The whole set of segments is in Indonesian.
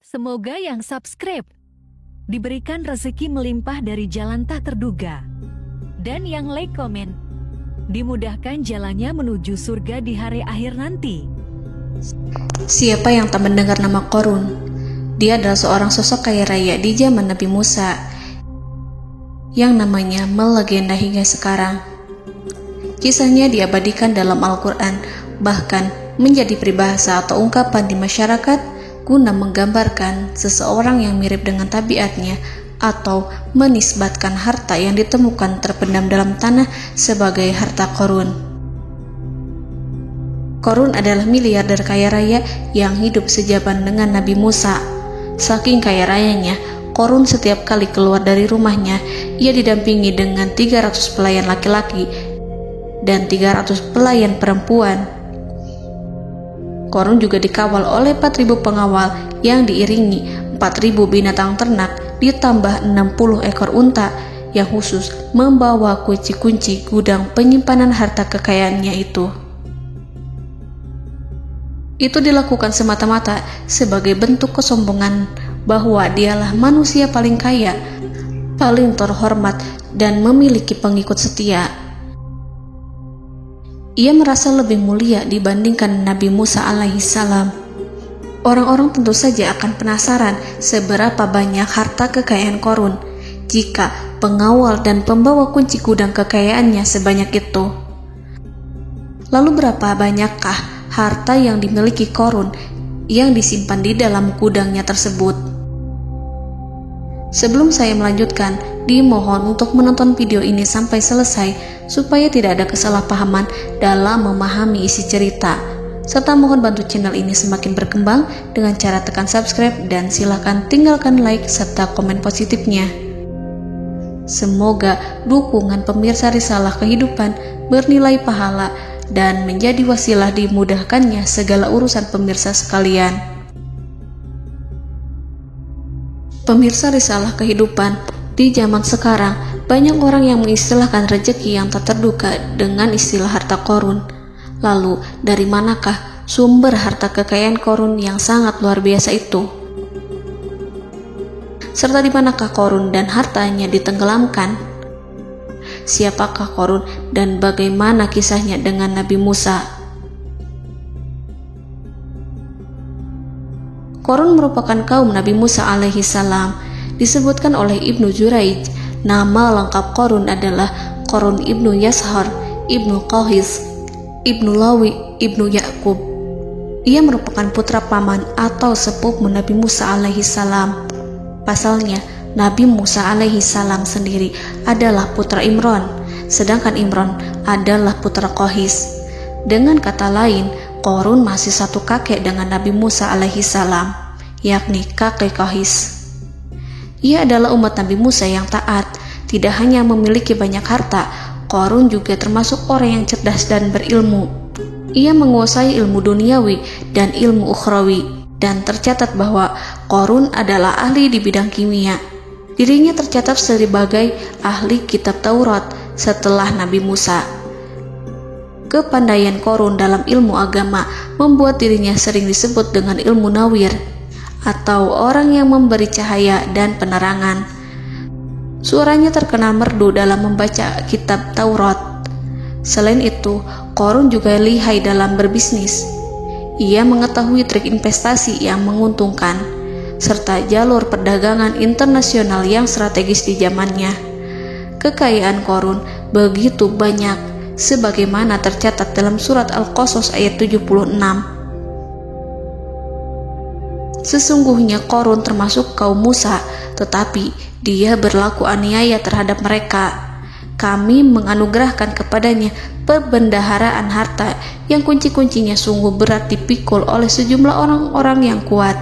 Semoga yang subscribe diberikan rezeki melimpah dari jalan tak terduga. Dan yang like komen, dimudahkan jalannya menuju surga di hari akhir nanti. Siapa yang tak mendengar nama Qorun? Dia adalah seorang sosok kaya raya di zaman Nabi Musa yang namanya melegenda hingga sekarang. Kisahnya diabadikan dalam Al-Quran, bahkan menjadi peribahasa atau ungkapan di masyarakat guna menggambarkan seseorang yang mirip dengan tabiatnya atau menisbatkan harta yang ditemukan terpendam dalam tanah sebagai harta Qorun. Qorun adalah miliarder kaya raya yang hidup sejaman dengan Nabi Musa. Saking kaya rayanya, Qorun setiap kali keluar dari rumahnya, ia didampingi dengan 300 pelayan laki-laki dan 300 pelayan perempuan. Qorun juga dikawal oleh 4.000 pengawal yang diiringi 4.000 binatang ternak ditambah 60 ekor unta yang khusus membawa kunci-kunci gudang penyimpanan harta kekayaannya itu. Itu dilakukan semata-mata sebagai bentuk kesombongan bahwa dialah manusia paling kaya, paling terhormat, dan memiliki pengikut setia. Ia merasa lebih mulia dibandingkan Nabi Musa alaihissalam. Orang-orang tentu saja akan penasaran seberapa banyak harta kekayaan Qorun jika pengawal dan pembawa kunci gudang kekayaannya sebanyak itu. Lalu berapa banyakkah harta yang dimiliki Qorun yang disimpan di dalam gudangnya tersebut? Sebelum saya melanjutkan, dimohon untuk menonton video ini sampai selesai supaya tidak ada kesalahpahaman dalam memahami isi cerita, serta mohon bantu channel ini semakin berkembang dengan cara tekan subscribe dan silakan tinggalkan like serta komen positifnya. Semoga dukungan pemirsa Risalah Kehidupan bernilai pahala dan menjadi wasilah dimudahkannya segala urusan pemirsa sekalian. Pemirsa Risalah Kehidupan, di zaman sekarang banyak orang yang mengistilahkan rezeki yang tak terduga dengan istilah harta Qorun. Lalu dari manakah sumber harta kekayaan Qorun yang sangat luar biasa itu? Serta di manakah Qorun dan hartanya ditenggelamkan? Siapakah Qorun dan bagaimana kisahnya dengan Nabi Musa? Qorun merupakan kaum Nabi Musa alaihissalam. Disebutkan oleh Ibnu Juraij, nama lengkap Qorun adalah Qorun ibnu Yashar, ibnu Qahis, ibnu Lawi, ibnu Ya'qub. Ia merupakan putra paman atau sepupu Nabi Musa alaihissalam. Pasalnya, Nabi Musa alaihissalam sendiri adalah putra Imran, sedangkan Imran adalah putra Qahis. Dengan kata lain, Qorun masih satu kakek dengan Nabi Musa alaihissalam, yakni kakek Qahis. Ia adalah umat Nabi Musa yang taat. Tidak hanya memiliki banyak harta, Qorun juga termasuk orang yang cerdas dan berilmu. Ia menguasai ilmu duniawi dan ilmu ukhrawi, dan tercatat bahwa Qorun adalah ahli di bidang kimia. Dirinya tercatat sebagai ahli kitab Taurat setelah Nabi Musa. Kepandaian Qorun dalam ilmu agama membuat dirinya sering disebut dengan ilmu nawir, atau orang yang memberi cahaya dan penerangan. Suaranya terkenal merdu dalam membaca kitab Taurat. Selain itu, Qorun juga lihai dalam berbisnis. Ia mengetahui trik investasi yang menguntungkan, serta jalur perdagangan internasional yang strategis di zamannya. Kekayaan Qorun begitu banyak, sebagaimana tercatat dalam surat Al-Qasas ayat 76. Sesungguhnya Qorun termasuk kaum Musa, tetapi dia berlaku aniaya terhadap mereka. Kami menganugerahkan kepadanya perbendaharaan harta yang kunci-kuncinya sungguh berat dipikul oleh sejumlah orang-orang yang kuat.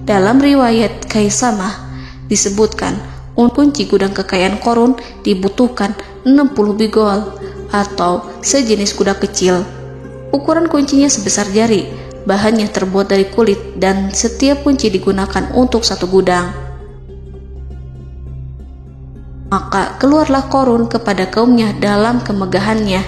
Dalam riwayat Kaisamah disebutkan, kunci gudang kekayaan Qorun dibutuhkan 60 bigol atau sejenis kuda kecil. Ukuran kuncinya sebesar jari, bahannya terbuat dari kulit, dan setiap kunci digunakan untuk satu gudang. Maka keluarlah Qorun kepada kaumnya dalam kemegahannya.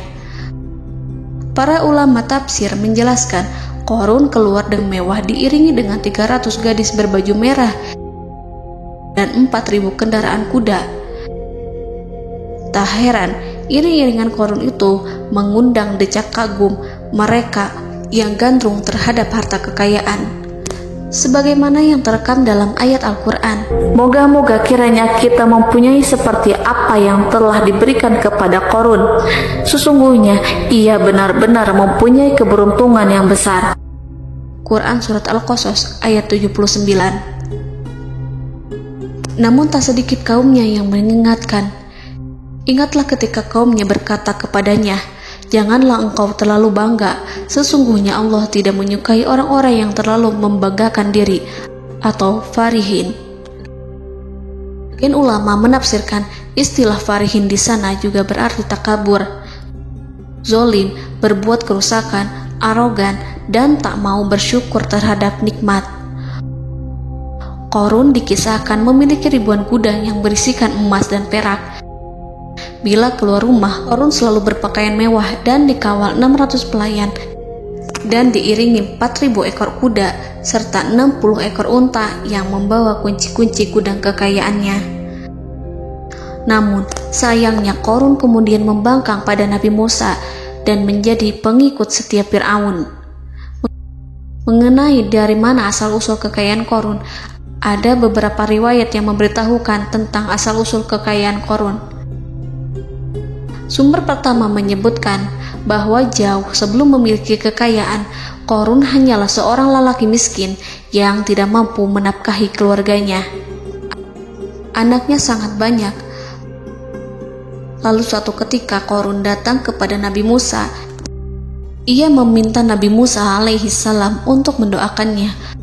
Para ulama tafsir menjelaskan Qarun keluar dengan mewah diiringi dengan 300 gadis berbaju merah dan 4.000 kendaraan kuda. Tak heran, iring-iringan Qarun itu mengundang decak kagum mereka yang gandrung terhadap harta kekayaan. Sebagaimana yang terekam dalam ayat Al-Quran, moga-moga kiranya kita mempunyai seperti apa yang telah diberikan kepada Qarun. Sesungguhnya ia benar-benar mempunyai keberuntungan yang besar. Quran Surat Al-Qasas ayat 79. Namun tak sedikit kaumnya yang mengingatkan. Ingatlah ketika kaumnya berkata kepadanya, janganlah engkau terlalu bangga. Sesungguhnya Allah tidak menyukai orang-orang yang terlalu membanggakan diri atau farihin. Ulama menafsirkan istilah farihin di sana juga berarti takabur, zolim, berbuat kerusakan, arogan, dan tak mau bersyukur terhadap nikmat. Qarun dikisahkan memiliki ribuan kuda yang berisikan emas dan perak. Bila keluar rumah, Qarun selalu berpakaian mewah dan dikawal 600 pelayan dan diiringi 4.000 ekor kuda serta 60 ekor unta yang membawa kunci-kunci gudang kekayaannya. Namun, sayangnya Qarun kemudian membangkang pada Nabi Musa dan menjadi pengikut setia Fir'aun. Mengenai dari mana asal-usul kekayaan Qarun, ada beberapa riwayat yang memberitahukan tentang asal-usul kekayaan Qarun. Sumber pertama menyebutkan bahwa jauh sebelum memiliki kekayaan, Qarun hanyalah seorang lelaki miskin yang tidak mampu menafkahi keluarganya. Anaknya sangat banyak. Lalu suatu ketika Qarun datang kepada Nabi Musa. Ia meminta Nabi Musa alaihi salam untuk mendoakannya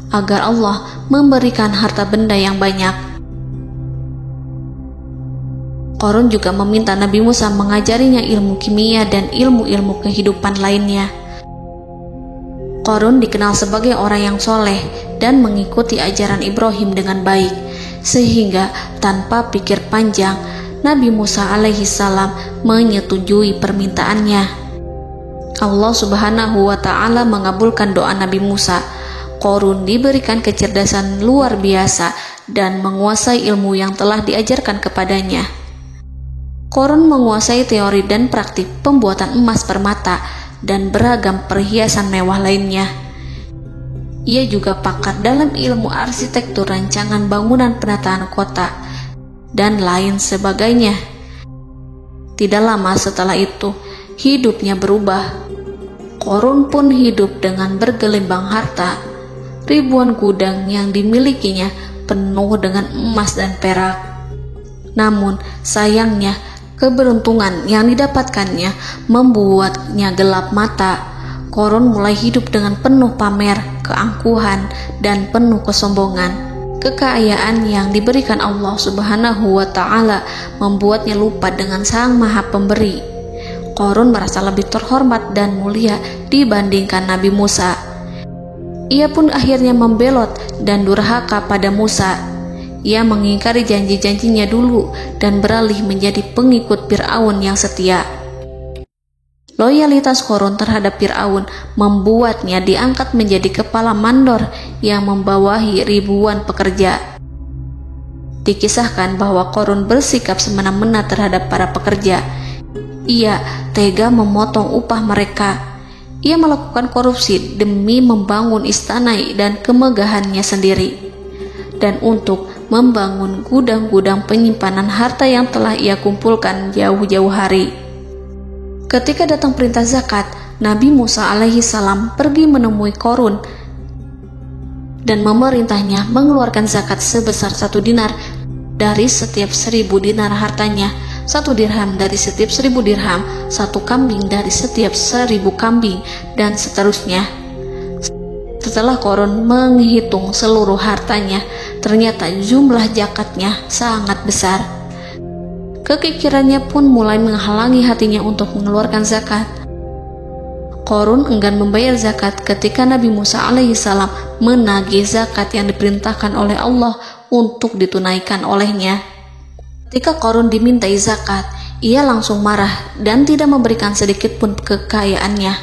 agar Allah memberikan harta benda yang banyak. Qarun juga meminta Nabi Musa mengajarinya ilmu kimia dan ilmu-ilmu kehidupan lainnya. Qarun dikenal sebagai orang yang soleh dan mengikuti ajaran Ibrahim dengan baik, sehingga tanpa pikir panjang, Nabi Musa alaihi salam menyetujui permintaannya. Allah Subhanahu wa ta'ala mengabulkan doa Nabi Musa. Qarun diberikan kecerdasan luar biasa dan menguasai ilmu yang telah diajarkan kepadanya. Qarun menguasai teori dan praktik pembuatan emas permata dan beragam perhiasan mewah lainnya. Ia juga pakar dalam ilmu arsitektur, rancangan bangunan, penataan kota, dan lain sebagainya. Tidak lama setelah itu, hidupnya berubah. Qarun pun hidup dengan bergelimbang harta. Ribuan gudang yang dimilikinya penuh dengan emas dan perak. Namun, sayangnya, keberuntungan yang didapatkannya membuatnya gelap mata. Qarun mulai hidup dengan penuh pamer, keangkuhan, dan penuh kesombongan. Kekayaan yang diberikan Allah Subhanahu wa ta'ala membuatnya lupa dengan Sang Maha Pemberi. Qarun merasa lebih terhormat dan mulia dibandingkan Nabi Musa. Ia pun akhirnya membelot dan durhaka pada Musa. Ia mengingkari janji-janjinya dulu dan beralih menjadi pengikut Fir'aun yang setia. Loyalitas Qarun terhadap Fir'aun membuatnya diangkat menjadi kepala mandor yang membawahi ribuan pekerja. Dikisahkan bahwa Qarun bersikap semena-mena terhadap para pekerja. Ia tega memotong upah mereka. Ia melakukan korupsi demi membangun istana dan kemegahannya sendiri, dan untuk membangun gudang-gudang penyimpanan harta yang telah ia kumpulkan jauh-jauh hari. Ketika datang perintah zakat, Nabi Musa alaihi salam pergi menemui Qarun dan memerintahnya mengeluarkan zakat sebesar 1 dinar dari setiap 1.000 dinar hartanya, 1 dirham dari setiap 1.000 dirham, 1 kambing dari setiap 1.000 kambing, dan seterusnya. Setelah Qarun menghitung seluruh hartanya, ternyata jumlah zakatnya sangat besar. Kekikirannya pun mulai menghalangi hatinya untuk mengeluarkan zakat. Qarun enggan membayar zakat ketika Nabi Musa alaihissalam menagih zakat yang diperintahkan oleh Allah untuk ditunaikan olehnya. Ketika Qarun dimintai zakat, ia langsung marah dan tidak memberikan sedikit pun kekayaannya.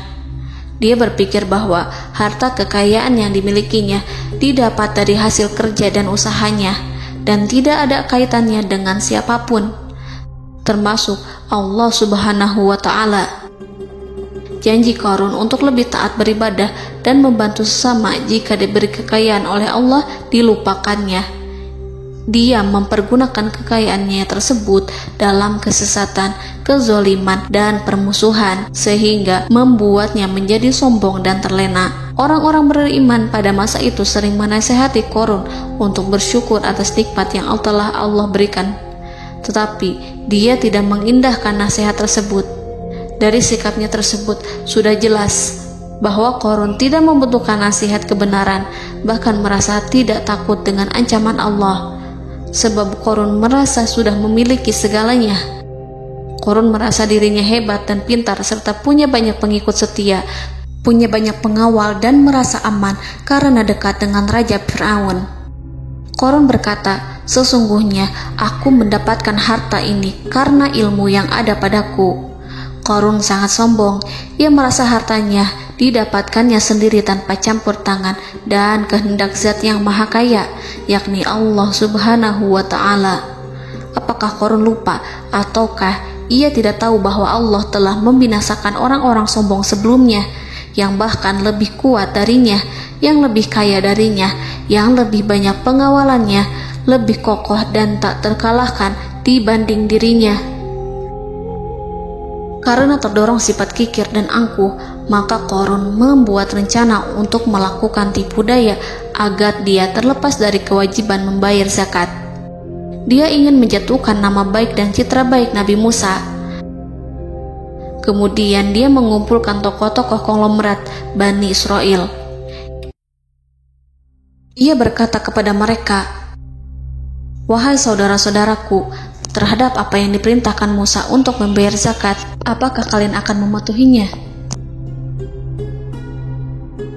Dia berpikir bahwa harta kekayaan yang dimilikinya didapat dari hasil kerja dan usahanya, dan tidak ada kaitannya dengan siapapun, termasuk Allah Subhanahu wa Ta'ala. Janji Qarun untuk lebih taat beribadah dan membantu sesama jika diberi kekayaan oleh Allah dilupakannya. Dia mempergunakan kekayaannya tersebut dalam kesesatan, kezoliman, dan permusuhan, sehingga membuatnya menjadi sombong dan terlena. Orang-orang beriman pada masa itu sering menasihati Qarun untuk bersyukur atas nikmat yang telah Allah berikan. Tetapi dia tidak mengindahkan nasihat tersebut. Dari sikapnya tersebut sudah jelas bahwa Qarun tidak membutuhkan nasihat kebenaran, bahkan merasa tidak takut dengan ancaman Allah. Sebab Qarun merasa sudah memiliki segalanya. Qarun merasa dirinya hebat dan pintar serta punya banyak pengikut setia, punya banyak pengawal dan merasa aman karena dekat dengan Raja Fir'aun. Qarun berkata, "Sesungguhnya aku mendapatkan harta ini karena ilmu yang ada padaku." Qarun sangat sombong. Ia merasa hartanya didapatkannya sendiri tanpa campur tangan dan kehendak Zat yang Maha Kaya, yakni Allah Subhanahu wa Ta'ala. Apakah Qarun lupa ataukah ia tidak tahu bahwa Allah telah membinasakan orang-orang sombong sebelumnya, yang bahkan lebih kuat darinya, yang lebih kaya darinya, yang lebih banyak pengawalannya, lebih kokoh dan tak terkalahkan dibanding dirinya? Karena terdorong sifat kikir dan angkuh, maka Qarun membuat rencana untuk melakukan tipu daya agar dia terlepas dari kewajiban membayar zakat. Dia ingin menjatuhkan nama baik dan citra baik Nabi Musa. Kemudian dia mengumpulkan tokoh-tokoh konglomerat Bani Israel. Ia berkata kepada mereka, "Wahai saudara-saudaraku, terhadap apa yang diperintahkan Musa untuk membayar zakat, apakah kalian akan mematuhinya?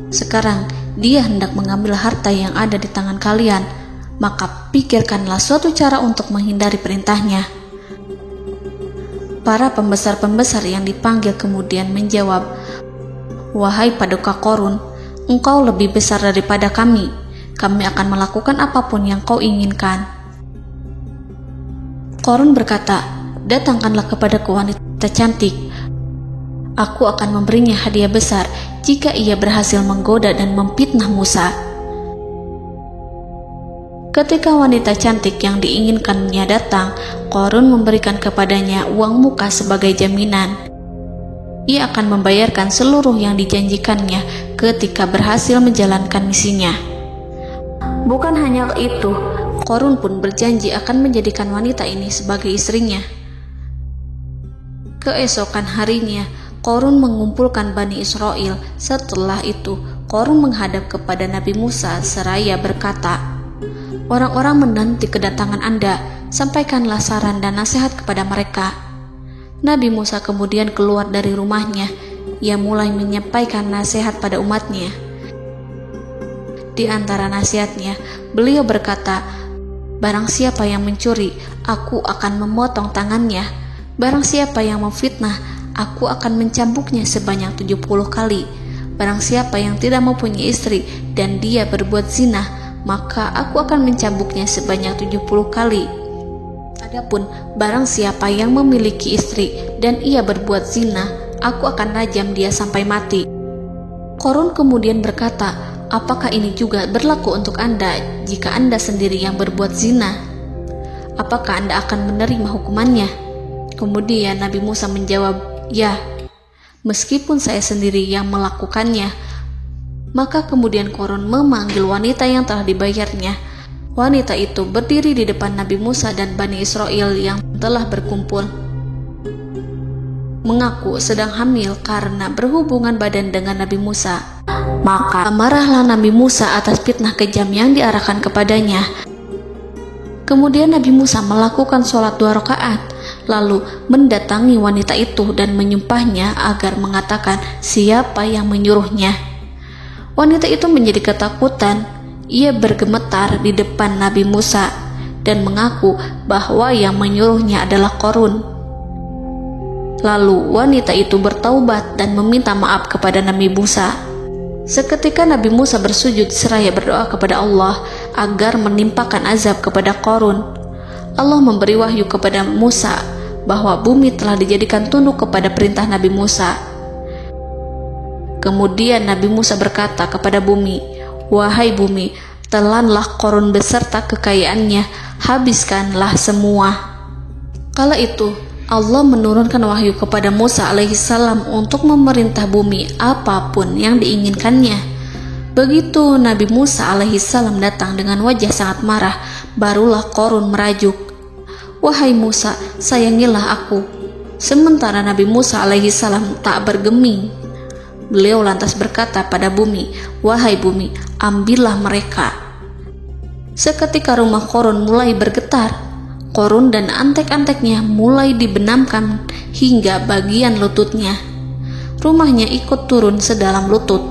Sekarang dia hendak mengambil harta yang ada di tangan kalian, maka pikirkanlah suatu cara untuk menghindari perintahnya." Para pembesar-pembesar yang dipanggil kemudian menjawab, "Wahai paduka Qarun, engkau lebih besar daripada kami. Kami akan melakukan apapun yang kau inginkan." Qarun berkata, "Datangkanlah kepadaku wanita cantik. Aku akan memberinya hadiah besar jika ia berhasil menggoda dan memfitnah Musa." Ketika wanita cantik yang diinginkannya datang, Qarun memberikan kepadanya uang muka sebagai jaminan. Ia akan membayarkan seluruh yang dijanjikannya ketika berhasil menjalankan misinya. Bukan hanya itu, Qarun pun berjanji akan menjadikan wanita ini sebagai istrinya. Keesokan harinya, Qarun mengumpulkan Bani Israel. Setelah itu, Qarun menghadap kepada Nabi Musa seraya berkata, "Orang-orang menanti kedatangan Anda, sampaikanlah saran dan nasihat kepada mereka." Nabi Musa kemudian keluar dari rumahnya. Ia mulai menyampaikan nasihat pada umatnya. Di antara nasihatnya, beliau berkata, "Barang siapa yang mencuri, aku akan memotong tangannya. Barang siapa yang memfitnah, aku akan mencambuknya sebanyak 70 kali. Barang siapa yang tidak mempunyai istri dan dia berbuat zina, maka aku akan mencambuknya sebanyak 70 kali. Adapun barang siapa yang memiliki istri dan ia berbuat zina, aku akan rajam dia sampai mati." Qarun kemudian berkata, "Apakah ini juga berlaku untuk Anda jika Anda sendiri yang berbuat zina? Apakah Anda akan menerima hukumannya?" Kemudian Nabi Musa menjawab, "Ya, meskipun saya sendiri yang melakukannya." Maka kemudian Qarun memanggil wanita yang telah dibayarnya. Wanita itu berdiri di depan Nabi Musa dan Bani Israel yang telah berkumpul, mengaku sedang hamil karena berhubungan badan dengan Nabi Musa. Maka marahlah Nabi Musa atas fitnah kejam yang diarahkan kepadanya. Kemudian Nabi Musa melakukan sholat 2 rakaat, lalu mendatangi wanita itu dan menyumpahnya agar mengatakan siapa yang menyuruhnya. Wanita itu menjadi ketakutan. Ia bergemetar di depan Nabi Musa dan mengaku bahwa yang menyuruhnya adalah Qarun. Lalu wanita itu bertaubat dan meminta maaf kepada Nabi Musa. Seketika Nabi Musa bersujud seraya berdoa kepada Allah agar menimpakan azab kepada Qarun. Allah memberi wahyu kepada Musa bahwa bumi telah dijadikan tunduk kepada perintah Nabi Musa. Kemudian Nabi Musa berkata kepada bumi, "Wahai bumi, telanlah Qarun beserta kekayaannya, habiskanlah semua." Kala itu Allah menurunkan wahyu kepada Musa alaihissalam untuk memerintah bumi apapun yang diinginkannya. Begitu Nabi Musa alaihissalam datang dengan wajah sangat marah, barulah Qarun merajuk, "Wahai Musa, sayangilah aku." Sementara Nabi Musa alaihissalam tak bergeming. Beliau lantas berkata pada bumi, "Wahai bumi, ambillah mereka." Seketika rumah Qarun mulai bergetar. Qarun dan antek-anteknya mulai dibenamkan hingga bagian lututnya. Rumahnya ikut turun sedalam lutut.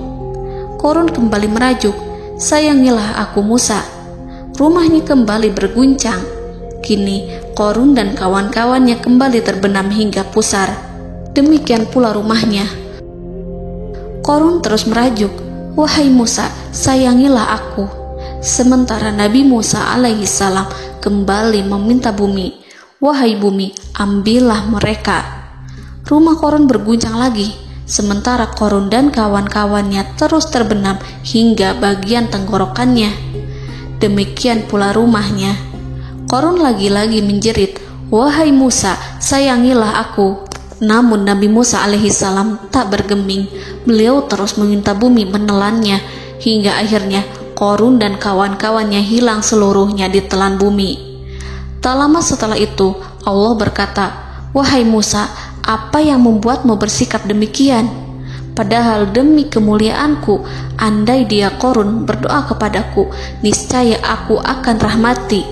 Qarun kembali merajuk, "Sayangilah aku Musa." Rumahnya kembali berguncang. Kini Qarun dan kawan-kawannya kembali terbenam hingga pusar. Demikian pula rumahnya. Qarun terus merajuk, "Wahai Musa, sayangilah aku." Sementara Nabi Musa alaihissalam kembali meminta bumi, "Wahai bumi, ambillah mereka." Rumah Qarun berguncang lagi, sementara Qarun dan kawan-kawannya terus terbenam hingga bagian tenggorokannya. Demikian pula rumahnya. Qarun lagi-lagi menjerit, "Wahai Musa, sayangilah aku." Namun Nabi Musa alaihissalam tak bergeming. Beliau terus meminta bumi menelannya, hingga akhirnya Qarun dan kawan-kawannya hilang seluruhnya ditelan bumi. Tak lama setelah itu Allah berkata, "Wahai Musa, apa yang membuatmu bersikap demikian? Padahal demi kemuliaanku, andai dia Qarun berdoa kepadaku, niscaya aku akan rahmati.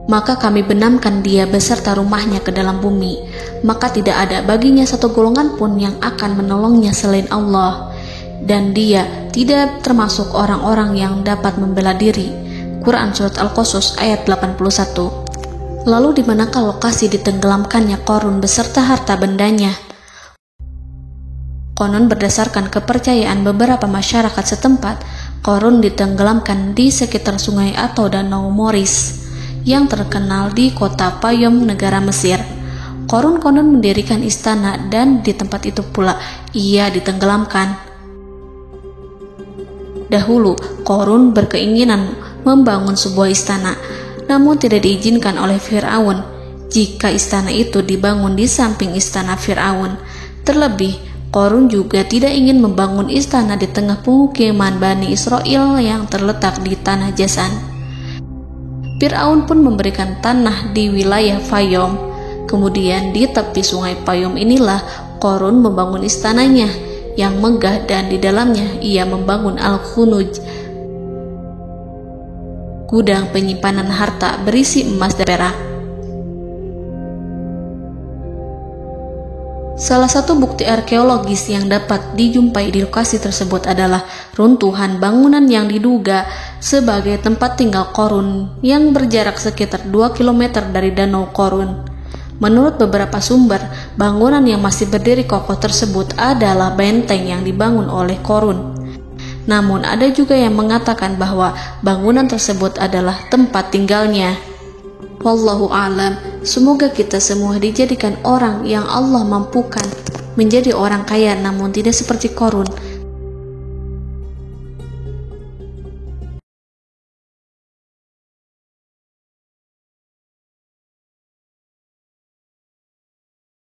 Maka kami benamkan dia beserta rumahnya ke dalam bumi, maka tidak ada baginya satu golongan pun yang akan menolongnya selain Allah. Dan dia tidak termasuk orang-orang yang dapat membela diri." Quran Surat Al-Qasas ayat 81. Lalu di manakah lokasi ditenggelamkannya Qarun beserta harta bendanya? Konon berdasarkan kepercayaan beberapa masyarakat setempat, Qarun ditenggelamkan di sekitar sungai atau danau Moris yang terkenal di kota Payom, negara Mesir. Qarun konon mendirikan istana dan di tempat itu pula ia ditenggelamkan. Dahulu, Qarun berkeinginan membangun sebuah istana, namun tidak diizinkan oleh Fir'aun jika istana itu dibangun di samping istana Fir'aun. Terlebih, Qarun juga tidak ingin membangun istana di tengah pemukiman Bani Israel yang terletak di tanah Jasan. Fir'aun pun memberikan tanah di wilayah Fayom. Kemudian di tepi sungai Payom inilah Qarun membangun istananya yang megah, dan di dalamnya ia membangun Al-Khunuj, gudang penyimpanan harta berisi emas dan perak. Salah satu bukti arkeologis yang dapat dijumpai di lokasi tersebut adalah runtuhan bangunan yang diduga sebagai tempat tinggal Qarun yang berjarak sekitar 2 km dari Danau Qarun. Menurut beberapa sumber, bangunan yang masih berdiri kokoh tersebut adalah benteng yang dibangun oleh Qarun. Namun ada juga yang mengatakan bahwa bangunan tersebut adalah tempat tinggalnya. Wallahu a'lam. Semoga kita semua dijadikan orang yang Allah mampukan menjadi orang kaya namun tidak seperti Qarun